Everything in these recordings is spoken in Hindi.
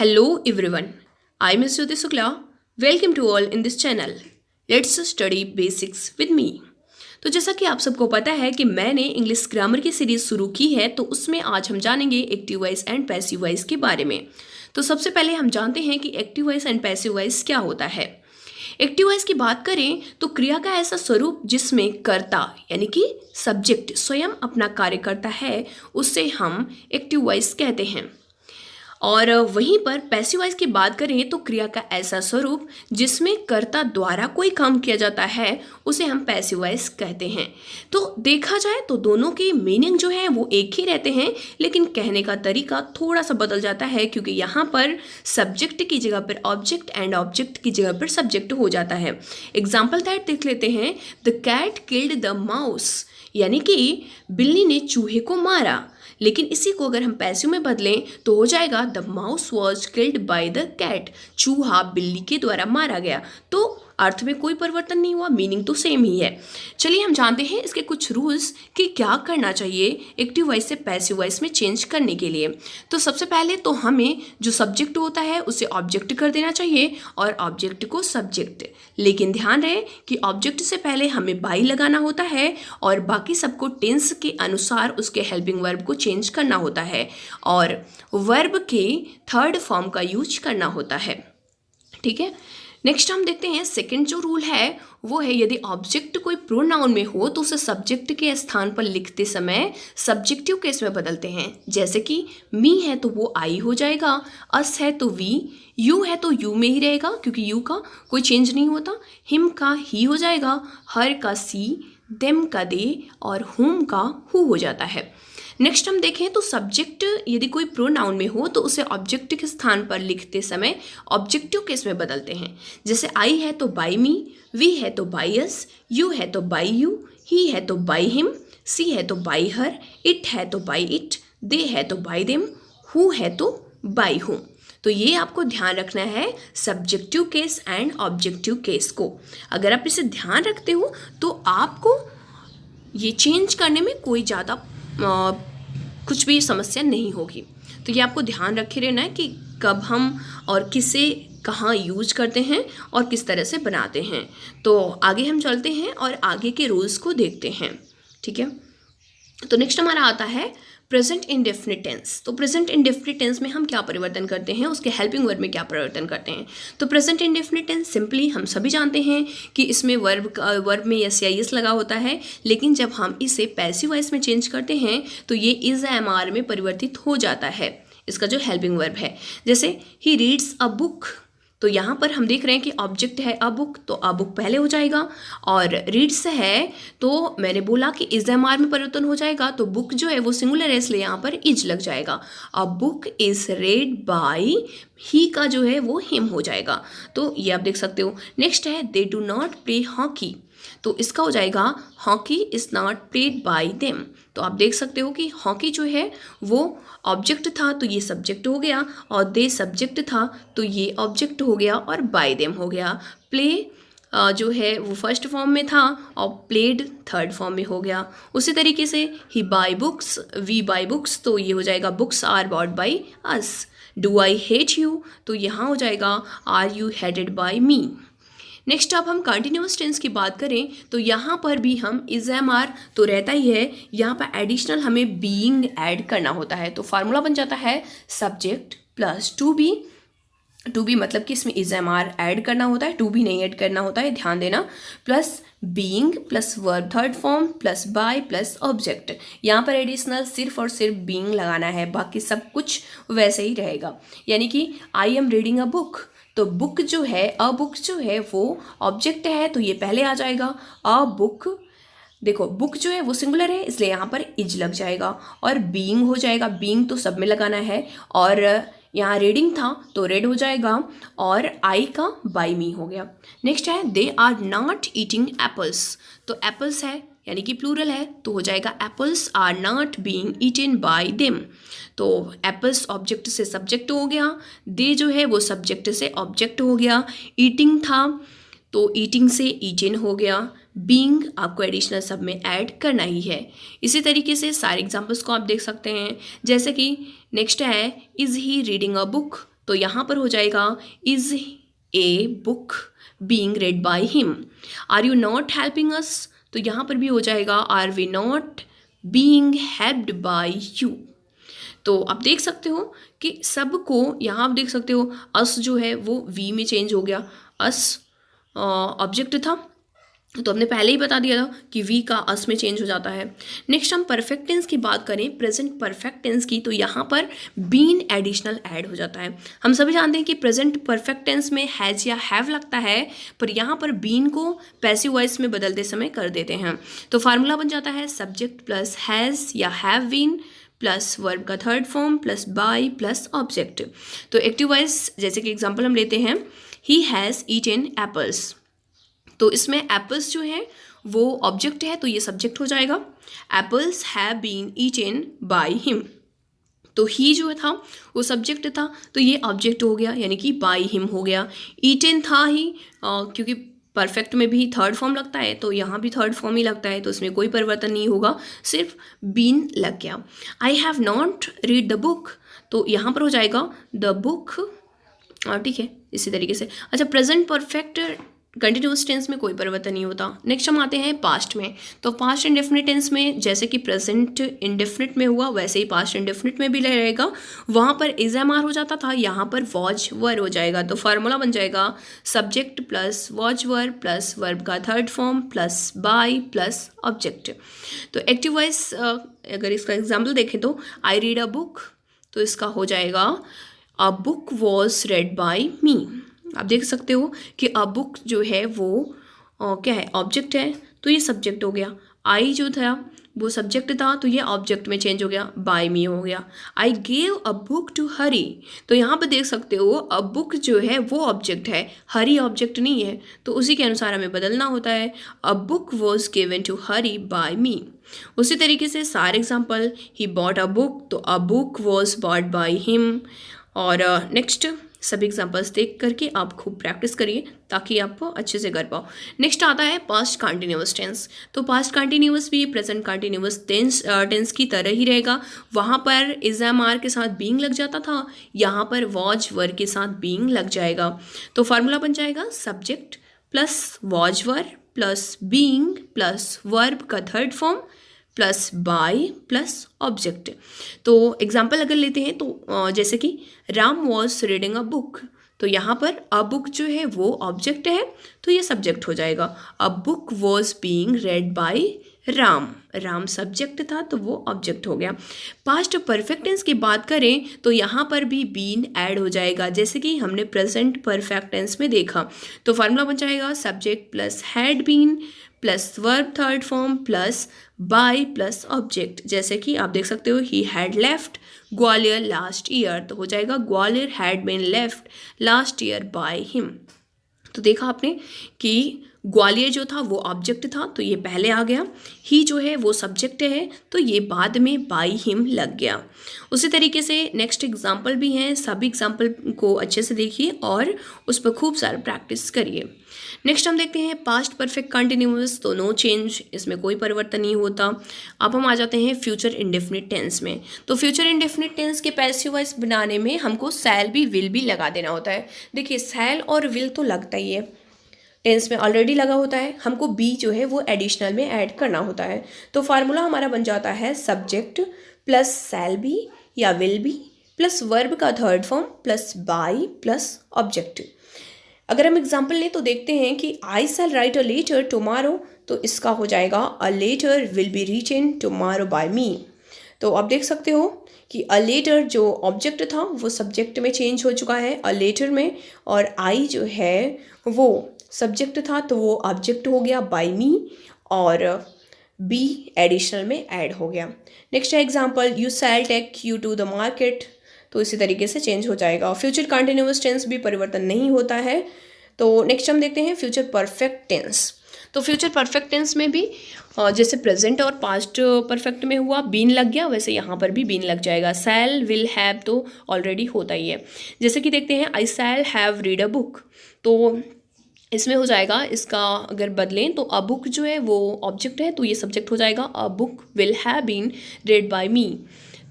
Hello everyone, I am Jyoti Sukla. Welcome to all in this channel. Let's study basics with me. तो जैसा कि आप सबको पता है कि मैंने इंग्लिश ग्रामर की सीरीज शुरू की है, तो उसमें आज हम जानेंगे active voice and passive voice के बारे में। तो सबसे पहले हम जानते हैं कि active voice and passive voice क्या होता है। एक्टिव वॉइस की बात करें तो क्रिया का ऐसा स्वरूप जिसमें कर्ता यानी कि सब्जेक्ट स्वयं अपना कार्य करता है, उससे हम एक्टिव वॉइस कहते हैं। और वहीं पर पैसिव वॉइस की बात करें तो क्रिया का ऐसा स्वरूप जिसमें कर्ता द्वारा कोई काम किया जाता है, उसे हम पैसिव वॉइस कहते हैं। तो देखा जाए तो दोनों की मीनिंग जो है वो एक ही रहते हैं, लेकिन कहने का तरीका थोड़ा सा बदल जाता है, क्योंकि यहाँ पर सब्जेक्ट की जगह पर ऑब्जेक्ट एंड ऑब्जेक्ट की जगह पर सब्जेक्ट हो जाता है। एग्जाम्पल दैट देख लेते हैं। The cat killed the mouse, यानी कि बिल्ली ने चूहे को मारा। लेकिन इसी को अगर हम पैसिव में बदलें तो हो जाएगा the mouse was killed by the cat, चूहा बिल्ली के द्वारा मारा गया। तो अर्थ में कोई परिवर्तन नहीं हुआ, मीनिंग तो सेम ही है। चलिए हम जानते हैं इसके कुछ रूल्स कि क्या करना चाहिए एक्टिव वॉइस से पैसिव वॉइस में चेंज करने के लिए। तो सबसे पहले तो हमें जो सब्जेक्ट होता है उसे ऑब्जेक्ट कर देना चाहिए और ऑब्जेक्ट को सब्जेक्ट। लेकिन ध्यान रहे कि ऑब्जेक्ट से पहले हमें बाई लगाना होता है और बाकी सबको टेंस के अनुसार उसके हेल्पिंग वर्ब को चेंज करना होता है और वर्ब के थर्ड फॉर्म का यूज करना होता है। ठीक है, नेक्स्ट हम देखते हैं सेकंड जो रूल है वो है, यदि ऑब्जेक्ट कोई प्रोनाउन में हो तो उसे सब्जेक्ट के स्थान पर लिखते समय सब्जेक्टिव केस में बदलते हैं। जैसे कि मी है तो वो आई हो जाएगा, अस है तो वी, यू है तो यू में ही रहेगा क्योंकि यू का कोई चेंज नहीं होता, हिम का ही हो जाएगा, हर का सी, देम का दे और हुम का हु हो जाता है। नेक्स्ट हम देखें तो सब्जेक्ट यदि कोई प्रोनाउन में हो तो उसे ऑब्जेक्ट के स्थान पर लिखते समय ऑब्जेक्टिव केस में बदलते हैं। जैसे आई है तो बाई मी, वी है तो बाई अस, यू है तो बाई यू, ही है तो बाई हिम, सी है तो बाई हर, इट है तो बाई इट, दे है तो बाई देम, हु है तो बाई हुम। तो ये आपको ध्यान रखना है subjective case and objective case को। अगर आप इसे ध्यान रखते हो तो आपको ये चेंज करने में कोई ज़्यादा कुछ भी समस्या नहीं होगी। तो ये आपको ध्यान रखे रहना है कि कब हम और किसे कहाँ यूज करते हैं और किस तरह से बनाते हैं। तो आगे हम चलते हैं और आगे के रूल्स को देखते हैं। ठीक है, तो नेक्स्ट हमारा आता है प्रेजेंट इंडेफिनिट टेंस। तो प्रेजेंट इंडेफिनिट टेंस में हम क्या परिवर्तन करते हैं, उसके हेल्पिंग वर्ब में क्या परिवर्तन करते हैं। तो प्रेजेंट इंडेफिनिट टेंस सिंपली हम सभी जानते हैं कि इसमें वर्ब में एस या एस लगा होता है, लेकिन जब हम इसे पैसिव वॉइस में चेंज करते हैं तो ये इज एम आर में परिवर्तित हो जाता है, इसका जो हेल्पिंग वर्ब है। जैसे ही रीड्स अ बुक, तो यहाँ पर हम देख रहे हैं कि ऑब्जेक्ट है अ बुक, तो अ बुक पहले हो जाएगा, और रीड्स है तो मैंने बोला कि इज एम आर में परिवर्तन हो जाएगा, तो बुक जो है वो सिंगुलर है इसलिए यहाँ पर इज लग जाएगा। A book is read by, he का जो है वो हिम हो जाएगा। तो ये आप देख सकते हो। नेक्स्ट है they do not play hockey, तो इसका हो जाएगा hockey is not played by them. तो आप देख सकते हो कि हॉकी जो है वो ऑब्जेक्ट था तो ये सब्जेक्ट हो गया, और दे सब्जेक्ट था तो ये ऑब्जेक्ट हो गया, और बाय देम हो गया। प्ले जो है वो फर्स्ट फॉर्म में था और प्लेड थर्ड फॉर्म में हो गया। उसी तरीके से he buys books, we buy books, तो ये हो जाएगा books are bought by us. Do I hate you, तो यहाँ हो जाएगा are you hated by me. Next अब हम कंटिन्यूअस टेंस की बात करें तो यहाँ पर भी हम इज एम आर तो रहता ही है, यहाँ पर एडिशनल हमें बीइंग ऐड करना होता है। तो फार्मूला बन जाता है सब्जेक्ट प्लस टू बी मतलब कि इसमें इज एम आर ऐड करना होता है, टू बी नहीं ऐड करना होता है, ध्यान देना, plus being plus verb third form plus by plus object. यहाँ पर एडिशनल सिर्फ और सिर्फ बीइंग लगाना है, बाकी सब कुछ वैसे ही रहेगा। यानी कि I am reading a book, तो बुक जो है अ बुक जो है वो ऑब्जेक्ट है तो ये पहले आ जाएगा। अ बुक, देखो बुक जो है वो सिंगुलर है इसलिए यहाँ पर इज लग जाएगा, और बीइंग हो जाएगा, बीइंग तो सब में लगाना है, और यहाँ रीडिंग था तो रेड हो जाएगा, और आई का बाय मी हो गया। नेक्स्ट है they are not eating apples, तो एप्पल्स है यानी कि प्लूरल है तो हो जाएगा apples are not being eaten by them. तो एप्पल्स ऑब्जेक्ट से सब्जेक्ट हो गया, दे जो है वो सब्जेक्ट से ऑब्जेक्ट हो गया, ईटिंग था तो ईटिंग से ईटन हो गया, बीइंग आपको एडिशनल सब में ऐड करना ही है। इसी तरीके से सारे एग्जांपल्स को आप देख सकते हैं। जैसे कि नेक्स्ट है is he reading a book, तो यहाँ पर हो जाएगा is a book being read by him. Are you not helping us, तो यहाँ पर भी हो जाएगा are we not being helped by you. तो आप देख सकते हो कि सबको यहाँ आप देख सकते हो अस जो है वो वी में चेंज हो गया। अस ऑब्जेक्ट था तो हमने पहले ही बता दिया था कि वी का अस में चेंज हो जाता है। नेक्स्ट हम परफेक्ट टेंस की बात करें, प्रेजेंट परफेक्ट टेंस की, तो यहाँ पर बीन एडिशनल ऐड हो जाता है। हम सभी जानते हैं कि प्रेजेंट परफेक्ट टेंस में हैज़ या हैव लगता है, पर यहाँ पर बीन को पैसिव वॉइस में बदलते समय कर देते हैं। तो फार्मूला बन जाता है सब्जेक्ट प्लस हैज़ या हैव बीन प्लस वर्ब का third form plus by plus object. तो एक्टिव वॉइस जैसे कि एग्जाम्पल हम लेते हैं, ही हैज़ ईटन एप्पल्स, तो इसमें एप्पल्स जो है वो ऑब्जेक्ट है तो ये सब्जेक्ट हो जाएगा। Apples have been eaten by him, तो ही जो था वो सब्जेक्ट था तो ये ऑब्जेक्ट हो गया, यानी कि बाय हिम हो गया। ईटन था ही क्योंकि परफेक्ट में भी थर्ड फॉर्म लगता है तो यहाँ भी थर्ड फॉर्म ही लगता है, तो इसमें कोई परिवर्तन नहीं होगा, सिर्फ बीन लग गया। I have not read the book, तो यहाँ पर हो जाएगा द बुक, ठीक है इसी तरीके से। अच्छा, प्रेजेंट परफेक्ट कंटिन्यूअस टेंस में कोई परिवर्तन नहीं होता। नेक्स्ट हम आते हैं पास्ट में, तो पास्ट इंडेफिनिट टेंस में जैसे कि प्रेजेंट इंडेफिनिट में हुआ वैसे ही पास्ट इंडेफिनिट में भी रहेगा। वहाँ पर इज एम आर हो जाता था, यहाँ पर वॉज वर हो जाएगा। तो फार्मूला बन जाएगा subject plus was were plus verb का third form plus by plus object. तो एक्टिव वॉइस अगर इसका एग्जाम्पल देखें तो आई रीड अ बुक, तो इसका हो जाएगा a book was read by me. आप देख सकते हो कि अ बुक जो है वो क्या है, ऑब्जेक्ट है तो ये सब्जेक्ट हो गया। आई जो था वो सब्जेक्ट था तो ये ऑब्जेक्ट में चेंज हो गया, बाय मी हो गया। I gave a book to Hari, तो यहाँ पर देख सकते हो अ बुक जो है वो ऑब्जेक्ट है, हरी ऑब्जेक्ट नहीं है, तो उसी के अनुसार हमें बदलना होता है। A book was given to Hari by me. उसी तरीके से सारे example, he bought a book, तो a book was bought by him. और नेक्स्ट सभी एग्जाम्पल्स देख करके आप खूब प्रैक्टिस करिए ताकि आप अच्छे से कर पाओ। नेक्स्ट आता है पास्ट कंटिन्यूअस टेंस, तो पास्ट कंटिन्यूअस भी प्रेजेंट कंटिन्यूअस टेंस की तरह ही रहेगा। वहाँ पर इज एम आर के साथ बीइंग लग जाता था, यहाँ पर वॉज वर के साथ बीइंग लग जाएगा। तो फार्मूला बन जाएगा subject plus was were plus being plus verb का third form plus by plus object. तो एग्जाम्पल अगर लेते हैं तो जैसे कि Ram was reading a book, तो यहाँ पर अ बुक जो है वो ऑब्जेक्ट है तो ये सब्जेक्ट हो जाएगा। A book was being read by Ram, Ram subject था तो वो ऑब्जेक्ट हो गया। पास्ट परफेक्ट टेंस की बात करें तो यहाँ पर भी बीन ऐड हो जाएगा, जैसे कि हमने प्रेजेंट परफेक्ट टेंस में देखा। तो फार्मूला बन जाएगा subject plus had been plus verb third form plus by plus object. जैसे कि आप देख सकते हो he had left Gwalior last year, तो हो जाएगा Gwalior had been left last year by him. तो देखा आपने कि ग्वालियर जो था वो ऑब्जेक्ट था तो ये पहले आ गया, ही जो है वो सब्जेक्ट है तो ये बाद में बाय हिम लग गया। उसी तरीके से नेक्स्ट एग्जाम्पल भी हैं, सभी एग्जाम्पल को अच्छे से देखिए और उस पर खूब सारा प्रैक्टिस करिए। नेक्स्ट हम देखते हैं पास्ट परफेक्ट कंटिन्यूअस, तो नो चेंज, इसमें कोई परिवर्तन नहीं होता। अब हम आ जाते हैं फ्यूचर इंडेफिनिट टेंस में, तो फ्यूचर इंडेफिनिट टेंस के पैसिव वॉइस बनाने में हमको सैल भी विल भी लगा देना होता है। देखिए सैल और विल तो लगता ही है, टेंस में ऑलरेडी लगा होता है, हमको बी जो है वो एडिशनल में ऐड करना होता है। तो फार्मूला हमारा बन जाता है सब्जेक्ट प्लस सैल बी या विल बी प्लस वर्ब का third form plus by plus object. अगर हम एग्जाम्पल लें तो देखते हैं कि I shall write a letter tomorrow, तो इसका हो जाएगा a letter will be written tomorrow by me. तो आप देख सकते हो कि अ लेटर जो ऑब्जेक्ट था वो सब्जेक्ट में चेंज हो चुका है अ लेटर में, और आई जो है वो सब्जेक्ट था तो वो ऑब्जेक्ट हो गया बाय मी, और बी एडिशनल में ऐड हो गया। नेक्स्ट है example, you shall take you to the market, तो इसी तरीके से चेंज हो जाएगा। फ्यूचर कंटिन्यूअस टेंस भी परिवर्तन नहीं होता है। तो नेक्स्ट हम देखते हैं फ्यूचर परफेक्ट टेंस, तो फ्यूचर परफेक्ट टेंस में भी जैसे प्रेजेंट और पास्ट परफेक्ट में हुआ बीन लग गया, वैसे यहाँ पर भी बीन लग जाएगा। शैल विल हैव तो ऑलरेडी होता ही है, जैसे कि देखते हैं I shall have read a book, तो इसमें हो जाएगा, इसका अगर बदलें तो अ बुक जो है वो ऑब्जेक्ट है तो ये सब्जेक्ट हो जाएगा। A book will have been read by me,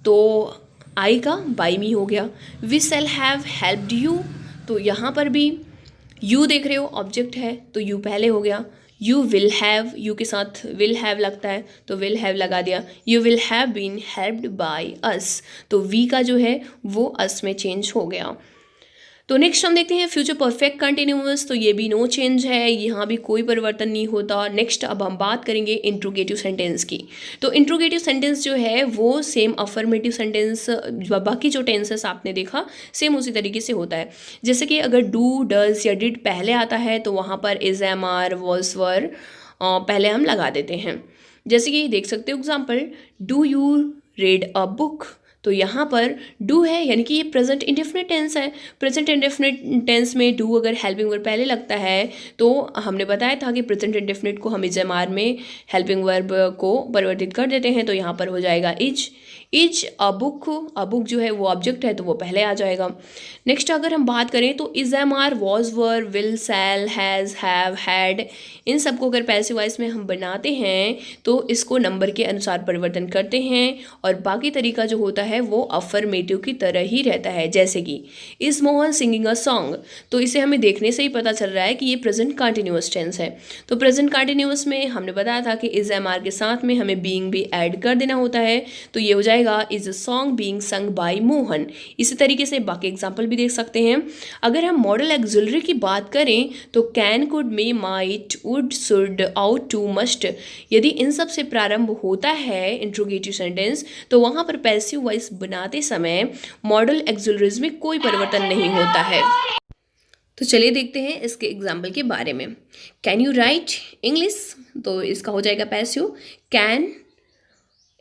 तो आई का बाई मी हो गया। We shall have helped you, तो यहाँ पर भी यू देख रहे हो ऑब्जेक्ट है तो यू पहले हो गया। यू विल हैव, यू के साथ विल हैव लगता है तो विल हैव लगा दिया। You will have been helped by us, तो वी का जो है वो अस में चेंज हो गया। तो नेक्स्ट हम देखते हैं फ्यूचर परफेक्ट कंटिन्यूअस, तो ये भी नो चेंज है, यहाँ भी कोई परिवर्तन नहीं होता। नेक्स्ट अब हम बात करेंगे इंट्रोगेटिव सेंटेंस की। तो इंट्रोगेटिव सेंटेंस जो है वो सेम अफर्मेटिव सेंटेंस, बाकी जो टेंसेस आपने देखा सेम उसी तरीके से होता है। जैसे कि अगर डू, डज या डिड पहले आता है तो वहाँ पर इज, एम, आर, वॉज, वर पहले हम लगा देते हैं। जैसे कि देख सकते हो example, do you read a book, तो यहाँ पर डू है यानी कि ये प्रेजेंट इंडेफिनिट टेंस है। प्रेजेंट इंडेफिनिट टेंस में डू अगर हेल्पिंग वर्ब पहले लगता है तो हमने बताया था कि प्रेजेंट इंडेफिनिट को हम इज, एम, आर में हेल्पिंग वर्ब को परिवर्तित कर देते हैं, तो यहाँ पर हो जाएगा इज। इज अ बुक जो है वो ऑब्जेक्ट है तो वो पहले आ जाएगा। नेक्स्ट अगर हम बात करें तो is, am, are, was, were, will, shall, has, have, had, इन सबको अगर पैसिव वॉइस में हम बनाते हैं तो इसको नंबर के अनुसार परिवर्तन करते हैं और बाकी तरीका जो होता है वो अफर्मेटिव की तरह ही रहता है। जैसे कि is Mohan singing a song, तो इसे हमें देखने से ही पता चल रहा है कि ये प्रेजेंट कंटिन्यूअस टेंस है। तो प्रेजेंट कंटिन्यूअस में हमने बताया था कि इज, एम, आर के साथ में हमें बीइंग भी ऐड कर देना होता है, तो ये हो जाएगा is a song being sung by Mohan. इसी तरीके से बाकी एग्जाम्पल भी देख सकते हैं। अगर हम मॉडल एक्सिलरी की बात करें तो can, could, may, might, would, should, ought to, must, यदि इन सब से प्रारंभ होता है इंट्रोगेटिव सेंटेंस तो वहाँ पर पैसिव वॉइस बनाते समय मॉडल एक्सिलरीज में कोई परिवर्तन नहीं होता है। तो चलिए देखते हैं इसके एग्जाम्पल के बारे में। कैन यू राइट इंग्लिश, तो इसका हो जाएगा passive. Can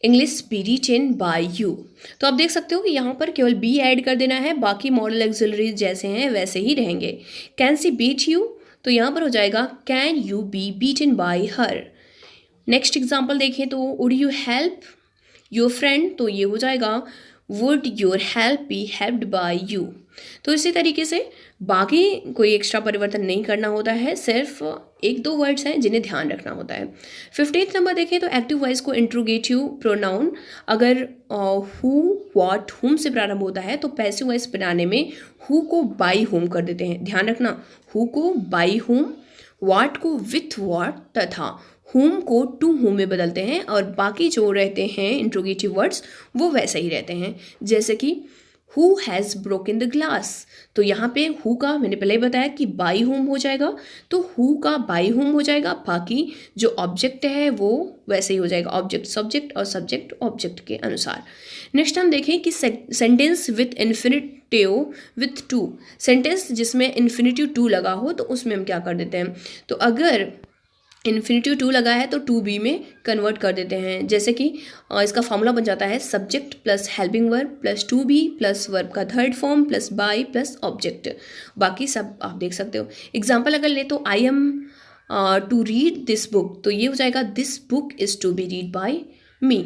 English be written by you, तो आप देख सकते हो कि यहाँ पर केवल बी ऐड कर देना है, बाकी मॉडल एक्सिलरीज जैसे हैं वैसे ही रहेंगे। कैन सी बीट यू, तो यहाँ पर हो जाएगा can you B beaten by her. Next example देखें तो would you help your friend, तो ये हो जाएगा would your help be helped by you. तो इसी तरीके से बाकी कोई एक्स्ट्रा परिवर्तन नहीं करना होता है, सिर्फ एक दो वर्ड्स हैं जिन्हें ध्यान रखना होता है। 15th नंबर देखें तो एक्टिव वॉइस को इंट्रोगेटिव प्रोनाउन अगर हु, व्हाट, हुम से प्रारंभ होता है तो पैसिव वॉइस बनाने में हु को बाई हुम कर देते हैं। ध्यान रखना, हु को बाई हुम, व्हाट को विथ व्हाट तथा हुम को टू हुम में बदलते हैं और बाकी जो रहते हैं इंट्रोगेटिव वर्ड्स वो वैसे ही रहते हैं। जैसे कि who has broken the glass, तो यहाँ पे हु का मैंने पहले ही बताया कि बाई हुम हो जाएगा, तो हु का बाई हुम हो जाएगा, बाकी जो ऑब्जेक्ट है वो वैसे ही हो जाएगा, ऑब्जेक्ट सब्जेक्ट और सब्जेक्ट ऑब्जेक्ट के अनुसार। नेक्स्ट हम देखें कि sentence with infinitive with to, sentence जिसमें इन्फिनिटिव टू लगा हो तो उसमें हम क्या कर देते हैं, तो अगर इन्फिनिटिव टू लगा है तो टू बी में कन्वर्ट कर देते हैं। जैसे कि इसका फॉर्मूला बन जाता है subject plus helping verb plus to be plus verb का third form plus by plus object, बाकी सब आप देख सकते हो। एग्जाम्पल अगर ले तो I am to read this book, तो ये हो जाएगा this book is to be read by me.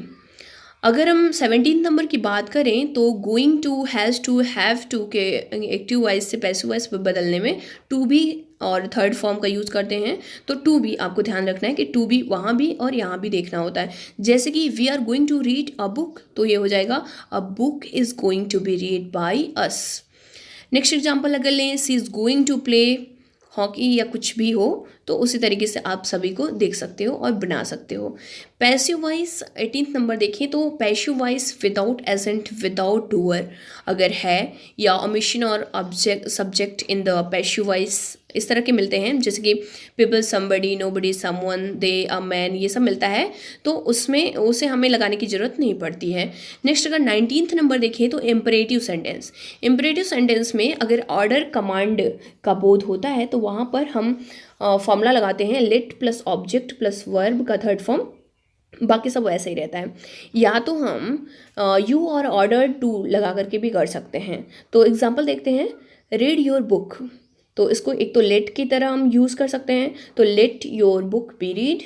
अगर हम 17 नंबर की बात करें तो going to, has to, have to के एक्टिव वॉइस से पैसिव वॉइस बदलने में टू बी और थर्ड फॉर्म का यूज़ करते हैं, तो टू बी आपको ध्यान रखना है कि टू बी वहाँ भी और यहाँ भी देखना होता है। जैसे कि we are going to read a book, तो ये हो जाएगा a book is going to be read by us. Next example अगर लें, she is going to play hockey या कुछ भी हो तो उसी तरीके से आप सभी को देख सकते हो और बना सकते हो। पैसिव वॉइस 18th नंबर देखें तो passive voice without agent without doer अगर है या ओमिशन और object subject in the passive voice इस तरह के मिलते हैं, जैसे कि people, somebody, nobody, someone, they, a man, ये सब मिलता है तो उसमें उसे हमें लगाने की ज़रूरत नहीं पड़ती है। नेक्स्ट अगर 19th नंबर देखें तो इम्परेटिव सेंटेंस, इम्परेटिव सेंटेंस में अगर ऑर्डर कमांड का बोध होता है तो वहाँ पर हम फॉर्मूला लगाते हैं late plus object plus verb का थर्ड फॉर्म, बाकी सब वैसे ही रहता है। या तो हम यू और ऑर्डर टू लगा करके भी कर सकते हैं। तो एग्जांपल देखते हैं, रीड योर बुक, तो इसको एक तो लेट की तरह हम यूज़ कर सकते हैं, तो let your book be read,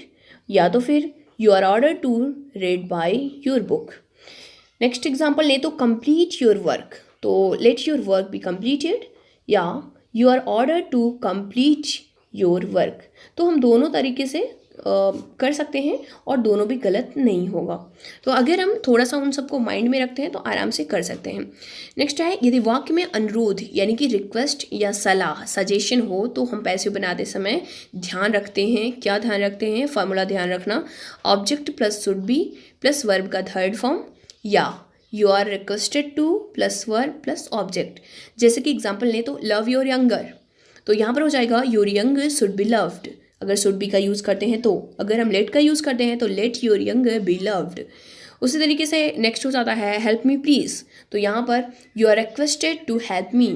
या तो फिर you are order to read by your book. Next example ले तो कंप्लीट योर वर्क, तो let your work be completed या you are order to complete your work. तो हम दोनों तरीके से कर सकते हैं और दोनों भी गलत नहीं होगा। तो अगर हम थोड़ा सा उन सबको माइंड में रखते हैं तो आराम से कर सकते हैं। नेक्स्ट है, यदि वाक्य में अनुरोध यानी कि रिक्वेस्ट या सलाह सजेशन हो तो हम पैसिव बनाते समय ध्यान रखते हैं, क्या ध्यान रखते हैं, फॉर्मूला ध्यान रखना, object plus should be plus verb का थर्ड फॉर्म, या you are requested to plus verb plus object. जैसे कि एग्जाम्पल लें तो लव योर यंगर, तो यहाँ पर हो जाएगा your younger should be loved, अगर शुड बी का यूज़ करते हैं तो। अगर हम लेट का यूज़ करते हैं तो let your younger be loved. उसी तरीके से नेक्स्ट हो जाता है हेल्प मी प्लीज़, तो यहाँ पर you are requested to help me.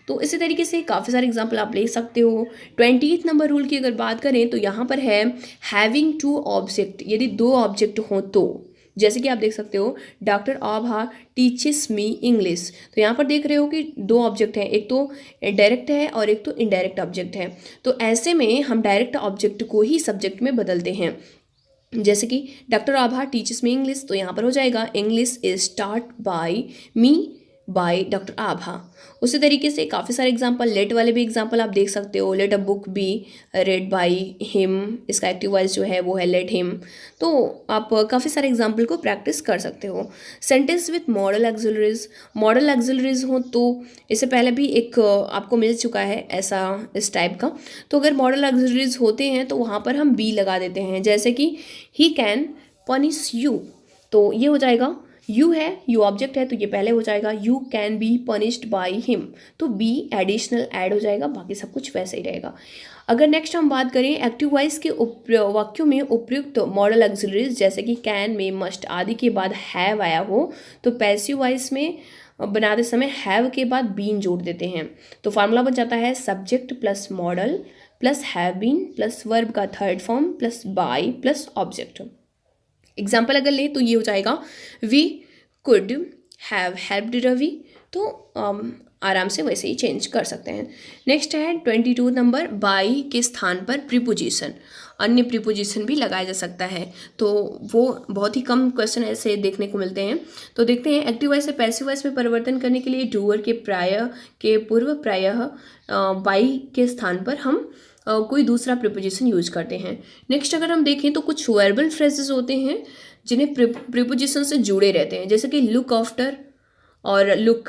तो इसी तरीके से काफ़ी सारे एग्जाम्पल आप ले सकते हो। 20th नंबर रूल की अगर बात करें तो यहाँ पर है हैविंग टू ऑब्जेक्ट, यदि दो ऑब्जेक्ट हों तो। जैसे कि आप देख सकते हो doctor Abha teaches me English, तो यहाँ पर देख रहे हो कि दो ऑब्जेक्ट हैं, एक तो डायरेक्ट है और एक तो इनडायरेक्ट ऑब्जेक्ट है। तो ऐसे में हम डायरेक्ट ऑब्जेक्ट को ही सब्जेक्ट में बदलते हैं। जैसे कि doctor Abha teaches me English, तो यहाँ पर हो जाएगा English is taught by me by doctor Abha. उसी तरीके से काफ़ी सारे एग्जांपल, लेट वाले भी एग्जांपल आप देख सकते हो। Let a book be read by him, इसका एक्टिव वॉइस जो है वो है लेट हिम। तो आप काफ़ी सारे एग्जांपल को प्रैक्टिस कर सकते हो। Sentence with model auxiliaries, model auxiliaries हो तो इससे पहले भी एक आपको मिल चुका है ऐसा इस टाइप का। तो अगर मॉडल एक्सिलरीज होते हैं तो वहाँ पर हम बी लगा देते हैं। जैसे कि ही कैन पनिश यू, तो ये हो जाएगा यू है, यू ऑब्जेक्ट है तो ये पहले हो जाएगा you can be punished bye him, तो बी एडिशनल ऐड हो जाएगा, बाकी सब कुछ वैसे ही रहेगा। अगर नेक्स्ट हम बात करें एक्टिव वॉइस के वाक्यों में उपयुक्त मॉडल ऑक्सिलरीज जैसे कि कैन में मस्ट आदि के बाद हैव आया हो तो पैसिव वॉइस में बनाते समय हैव के बाद बीन जोड़ देते हैं। तो फार्मूला बन जाता है subject plus modal plus have been plus verb का third form plus by plus object. Example अगर ले तो ये हो जाएगा we could have helped Ravi, तो आराम से वैसे ही चेंज कर सकते हैं। नेक्स्ट है 22 नंबर, बाई के स्थान पर प्रीपोजिशन, अन्य प्रीपोजिशन भी लगाया जा सकता है। तो वो बहुत ही कम क्वेश्चन ऐसे देखने को मिलते हैं। तो देखते हैं एक्टिव वॉइस से पैसिव वॉइस में परिवर्तन करने के लिए डूअर के पूर्व प्रायः बाई के स्थान पर हम कोई दूसरा प्रीपोजिशन यूज करते हैं। नेक्स्ट अगर हम देखें तो कुछ वर्बल फ्रेजेस होते हैं जिन्हें प्रीपोजिशन से जुड़े रहते हैं, जैसे कि लुक आफ्टर और लुक,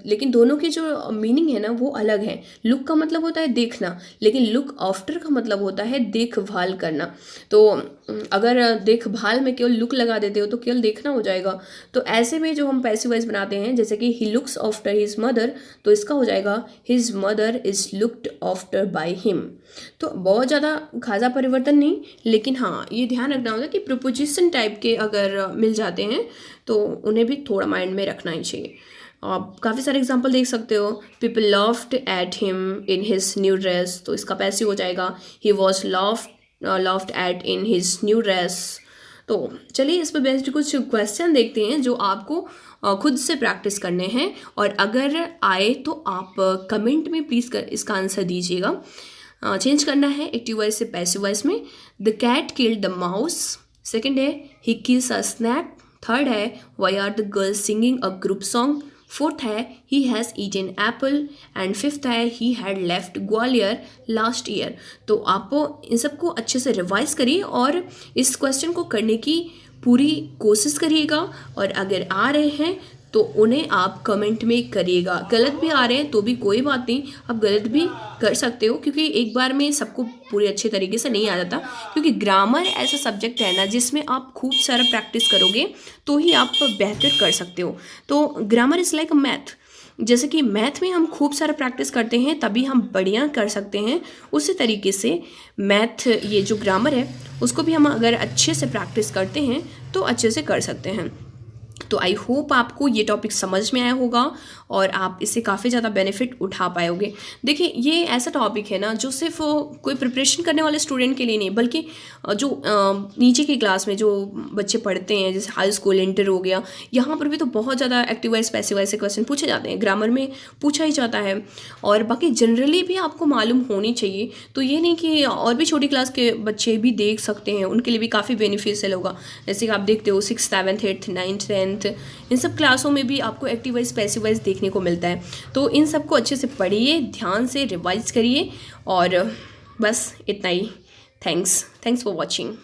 लेकिन दोनों की जो मीनिंग है ना वो अलग है। लुक का मतलब होता है देखना, लेकिन लुक आफ्टर का मतलब होता है देखभाल करना। तो अगर देखभाल में केवल लुक लगा देते हो तो केवल देखना हो जाएगा। तो ऐसे में जो हम पैसिव वॉइस बनाते हैं जैसे कि he looks after his mother, तो इसका हो जाएगा his mother is looked after bye him. तो बहुत ज़्यादा खासा परिवर्तन नहीं, लेकिन हाँ ये ध्यान रखना होगा कि प्रीपोजिशन टाइप के अगर मिल जाते हैं तो उन्हें भी थोड़ा माइंड में रखना ही चाहिए। आप काफ़ी सारे एग्जांपल देख सकते हो। People laughed at him in his new dress, तो इसका पैसिव हो जाएगा he was laughed at in his new dress. तो चलिए इस पर बेस्ड कुछ क्वेश्चन देखते हैं जो आपको खुद से प्रैक्टिस करने हैं, और अगर आए तो आप कमेंट में प्लीज़ इसका आंसर दीजिएगा। चेंज करना है एक्टिव वॉइस से पैसिव वॉइस में। The cat killed the mouse, second है he kiss a snake, third है why are the girls singing a group song, fourth है he has eaten apple, and fifth है he had left Gwalior last year. तो आप इन सबको अच्छे से रिवाइज करिए और इस क्वेश्चन को करने की पूरी कोशिश करिएगा, और अगर आ रहे हैं तो उन्हें आप कमेंट में करिएगा। गलत भी आ रहे हैं तो भी कोई बात नहीं, आप गलत भी कर सकते हो, क्योंकि एक बार में सबको पूरे अच्छे तरीके से नहीं आ जाता। क्योंकि ग्रामर ऐसा सब्जेक्ट है ना जिसमें आप खूब सारा प्रैक्टिस करोगे तो ही आप बेहतर कर सकते हो। तो grammar is like a math, जैसे कि मैथ में हम खूब सारा प्रैक्टिस करते हैं तभी हम बढ़िया कर सकते हैं, उसी तरीके से मैथ ये जो ग्रामर है उसको भी हम अगर अच्छे से प्रैक्टिस करते हैं तो अच्छे से कर सकते हैं। तो आई होप आपको ये टॉपिक समझ में आया होगा और आप इससे काफ़ी ज़्यादा बेनिफिट उठा पाओगे। देखिए ये ऐसा टॉपिक है ना जो सिर्फ कोई प्रिपरेशन करने वाले स्टूडेंट के लिए नहीं, बल्कि जो नीचे की क्लास में जो बच्चे पढ़ते हैं, जैसे हाई स्कूल इंटर हो गया, यहाँ पर भी तो बहुत ज़्यादा एक्टिव वॉइस पैसिव वॉइस से क्वेश्चन पूछे जाते हैं, ग्रामर में पूछा ही जाता है, और बाकी जनरली भी आपको मालूम होनी चाहिए। तो ये नहीं कि और भी छोटी क्लास के बच्चे भी देख सकते हैं, उनके लिए भी काफ़ी बेनिफिशियल होगा। जैसे कि आप देखते हो 6th 7th 8th 9th 10th इन सब क्लासों में भी आपको एक्टिव वॉइस पैसिव वॉइस देखने को मिलता है। तो इन सबको अच्छे से पढ़िए, ध्यान से रिवाइज करिए, और बस इतना ही। Thanks for watching.